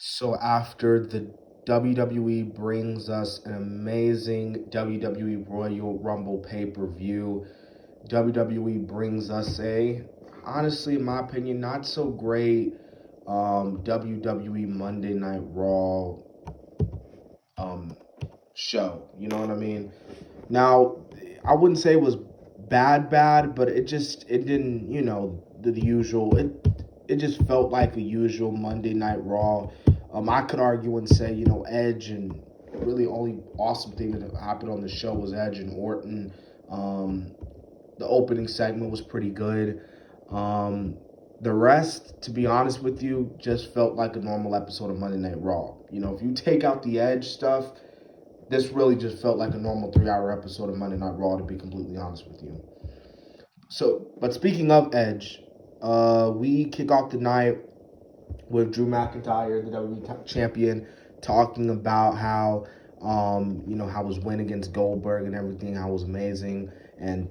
So after the WWE brings us an amazing WWE Royal Rumble pay-per-view, WWE brings us honestly, in my opinion, not so great WWE Monday Night Raw um, show. You know what I mean? Now, I wouldn't say it was bad, but it didn't, the usual. It just felt like a usual Monday Night Raw. I could argue and say, Edge, and really only awesome thing that happened on the show was Edge and Orton. Um, the opening segment was pretty good. Um, the rest, to be honest with you, just felt like a normal episode of Monday Night Raw. If you take out the Edge stuff, this really just felt like a normal 3 hour episode of Monday Night Raw, to be completely honest with you. So, but speaking of Edge, we kick off the night with Drew McIntyre, the WWE champion, talking about how, how his win against Goldberg and everything, how it was amazing, and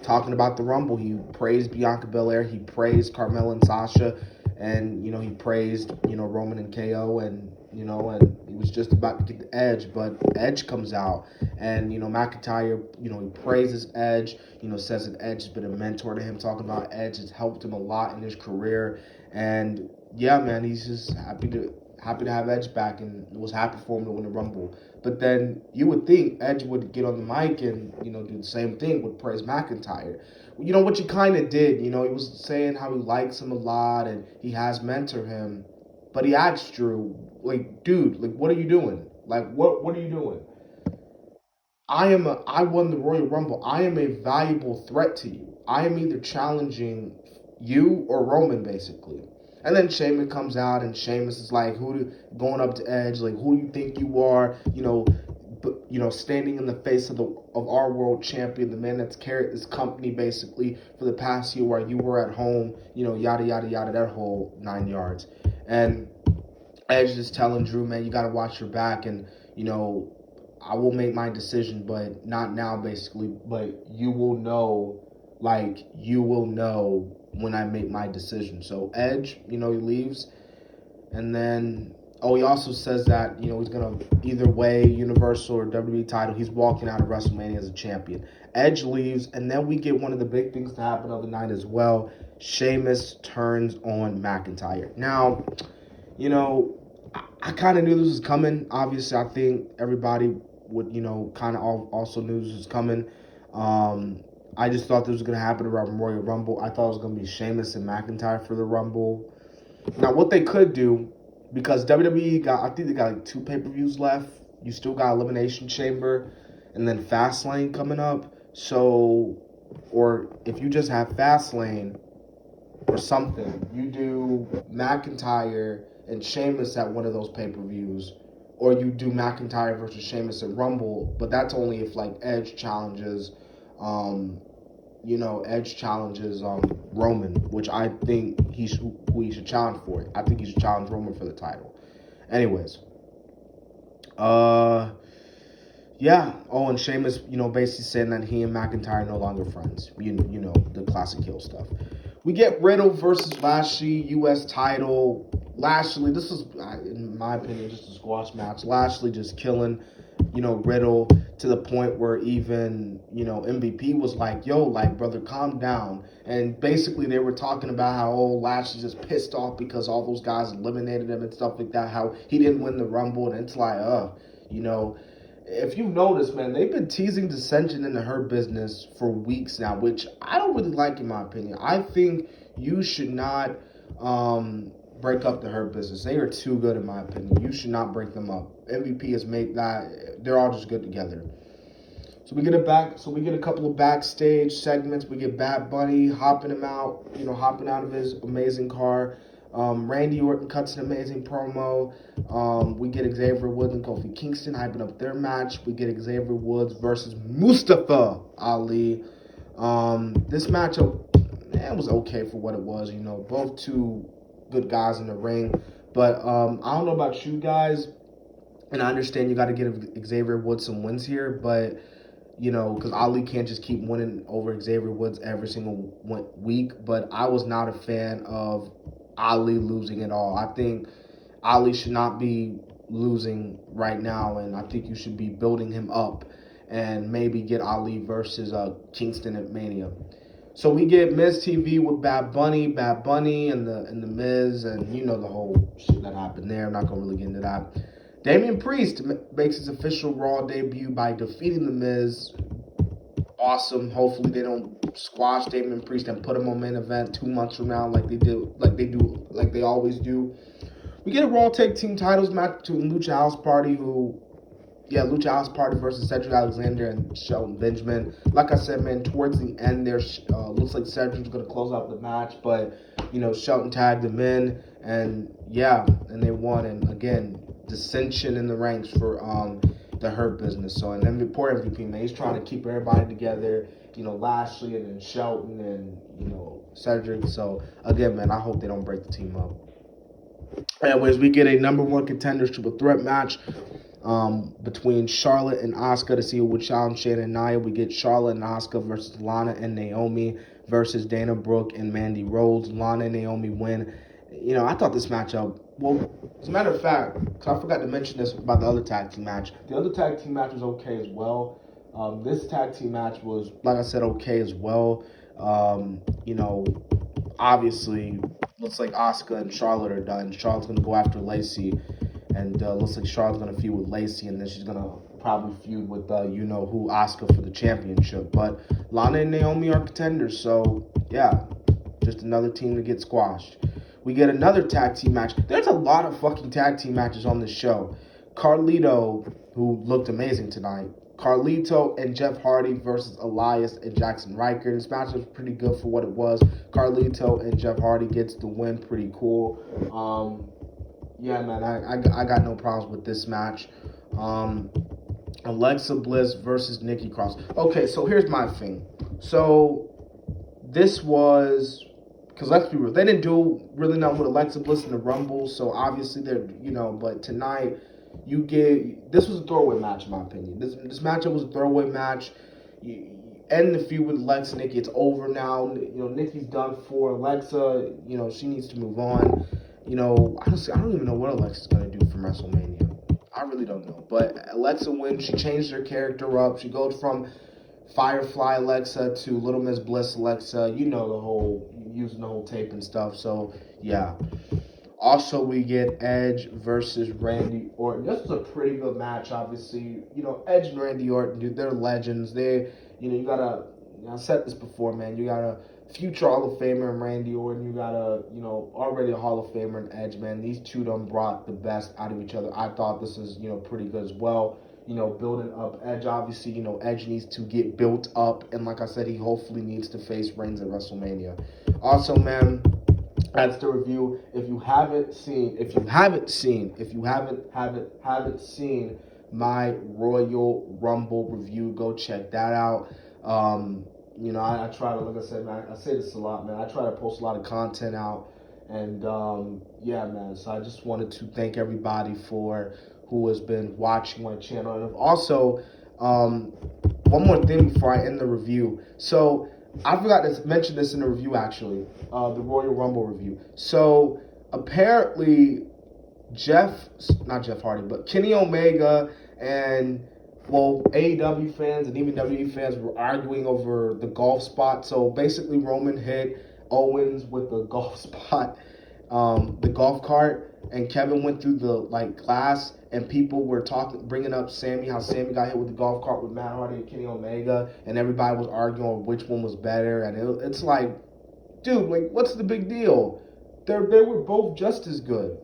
talking about the Rumble. He praised Bianca Belair, he praised Carmella and Sasha, and he praised Roman and KO, and and he was just about to get the Edge, but Edge comes out, and McIntyre, he praises Edge, says that Edge has been a mentor to him, talking about Edge has helped him a lot in his career, and yeah, man, he's just happy to have Edge back, and was happy for him to win the Rumble. But then you would think Edge would get on the mic and do the same thing, would praise McIntyre. What you kind of did. He was saying how he likes him a lot and he has mentored him, but he asked Drew, like, dude, like, what are you doing? Like, what are you doing? I won the Royal Rumble. I am a valuable threat to you. I am either challenging you or Roman, basically. And then Sheamus comes out, and Sheamus is like, going up to Edge, like, who do you think you are? Standing in the face of our world champion, the man that's carried this company basically for the past year while you were at home, yada yada yada, that whole 9 yards. And Edge is telling Drew, man, you gotta watch your back, and I will make my decision, but not now, basically. But you will know when I make my decision. So Edge, he leaves, and then he also says that he's gonna either way, Universal or WWE title, he's walking out of WrestleMania as a champion. Edge leaves, and then we get one of the big things to happen of the night as well. Sheamus turns on McIntyre. Now, I kind of knew this was coming. Obviously, I think everybody would, kind of also knew this was coming. I just thought this was going to happen around Royal Rumble. I thought it was going to be Sheamus and McIntyre for the Rumble. Now, what they could do, because WWE I think they got like 2 pay-per-views left. You still got Elimination Chamber and then Fastlane coming up. So, or if you just have Fastlane or something, you do McIntyre and Sheamus at one of those pay-per-views, or you do McIntyre versus Sheamus at Rumble, but that's only if like Edge challenges, Roman, which I think who he should challenge for it. I think he should challenge Roman for the title. Anyways, yeah. Oh, and Sheamus, basically saying that he and McIntyre are no longer friends. The classic heel stuff. We get Riddle versus Lashley, U.S. title. Lashley, this is, in my opinion, just a squash match. Lashley just killing, Riddle to the point where even, MVP was like, yo, like, brother, calm down. And basically they were talking about how, Lashley's just pissed off because all those guys eliminated him and stuff like that, how he didn't win the Rumble. And it's like, if you notice, man, they've been teasing dissension into her business for weeks now, which I don't really like, in my opinion. I think you should not break up the Hurt business. They are too good, in my opinion. You should not break them up. MVP has made that. They're all just good together. So we get a couple of backstage segments. We get Bad Bunny hopping out of his amazing car. Randy Orton cuts an amazing promo. We get Xavier Woods and Kofi Kingston hyping up their match. We get Xavier Woods versus Mustafa Ali. This matchup, was okay for what it was. Both two good guys in the ring. But I don't know about you guys, and I understand you got to give Xavier Woods some wins here, but because Ali can't just keep winning over Xavier Woods every single week. But I was not a fan of Ali losing it all. I think Ali should not be losing right now, and I think you should be building him up and maybe get Ali versus Kingston at Mania. So we get Miz TV with Bad Bunny and the Miz, and you know the whole shit that happened there. I'm not gonna really get into that. Damian Priest makes his official Raw debut by defeating the Miz. Awesome. Hopefully they don't squash Damian Priest and put him on main event 2 months from now, like they always do. We get a Raw Tag Team Titles match between Lucha House Party, Lucha House Party versus Cedric Alexander and Shelton Benjamin. Like I said, man, towards the end there, looks like Cedric's going to close out the match, but, Shelton tagged him in, and they won. And again, dissension in the ranks for the Hurt Business. So, and then poor MVP, man, he's trying to keep everybody together, Lashley and then Shelton and, Cedric. So, again, man, I hope they don't break the team up. Anyways, we get a number one contenders triple threat match between Charlotte and Asuka to see who would challenge Shayna and Nia. We get Charlotte and Asuka versus Lana and Naomi versus Dana Brooke and Mandy Rhodes. Lana and Naomi win. I thought this matchup, well, as a matter of fact, because I forgot to mention this about the other tag team match. The other tag team match was okay as well. This tag team match was, like I said, okay as well. Obviously, looks like Asuka and Charlotte are done. Charlotte's going to go after Lacey. And looks like Charlotte's going to feud with Lacey, and then she's going to probably feud with, who, Asuka for the championship. But Lana and Naomi are contenders, so, just another team to get squashed. We get another tag team match. There's a lot of fucking tag team matches on this show. Carlito, who looked amazing tonight. Carlito and Jeff Hardy versus Elias and Jackson Ryker. This match was pretty good for what it was. Carlito and Jeff Hardy gets the win. Pretty cool. Man, I got no problems with this match. Alexa Bliss versus Nikki Cross. Okay, so here's my thing. So this was, because let's be real, they didn't do really nothing with Alexa Bliss in the Rumble, so obviously they're, but tonight this was a throwaway match in my opinion. This matchup was a throwaway match. You end the feud with Alexa and Nikki. It's over now. Nikki's done for. Alexa, she needs to move on. Honestly, I don't even know what Alexa's going to do from WrestleMania. I really don't know. But Alexa wins. She changed her character up. She goes from Firefly Alexa to Little Miss Bliss Alexa. Using the whole tape and stuff. So, yeah. Also, we get Edge versus Randy Orton. This was a pretty good match, obviously. Edge and Randy Orton, dude, they're legends. You got to, I said this before, man. You got to future Hall of Famer in Randy Orton. You got a, already a Hall of Famer in Edge, man. These two done brought the best out of each other. I thought this was, pretty good as well. Building up Edge, obviously, Edge needs to get built up. And like I said, he hopefully needs to face Reigns at WrestleMania. Also, man, that's the review. If you haven't seen my Royal Rumble review, go check that out. I try to, like I said, man, I say this a lot, man. I try to post a lot of content out, and man. So I just wanted to thank everybody who has been watching my channel, and also, one more thing before I end the review. So I forgot to mention this in the review, actually, the Royal Rumble review. So apparently, not Jeff Hardy, but Kenny Omega and AEW fans and even WWE fans were arguing over the golf spot. So basically, Roman hit Owens with the golf spot, the golf cart, and Kevin went through the glass, and people were bringing up how Sammy got hit with the golf cart with Matt Hardy and Kenny Omega, and everybody was arguing over which one was better, and it's like, dude, what's the big deal? They were both just as good.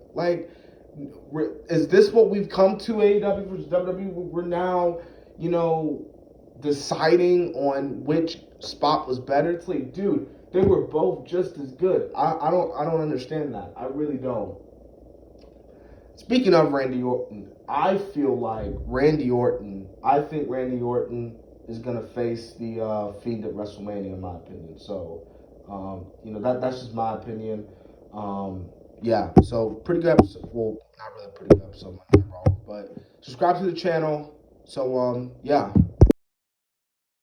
Is this what we've come to, AEW versus WWE? We're now, deciding on which spot was better. It's like, dude, they were both just as good. I don't understand that. I really don't. Speaking of Randy Orton, I think Randy Orton is going to face the Fiend at WrestleMania, in my opinion. So, that's just my opinion. So pretty good episode. Well, not really a pretty good episode, but subscribe to the channel. So,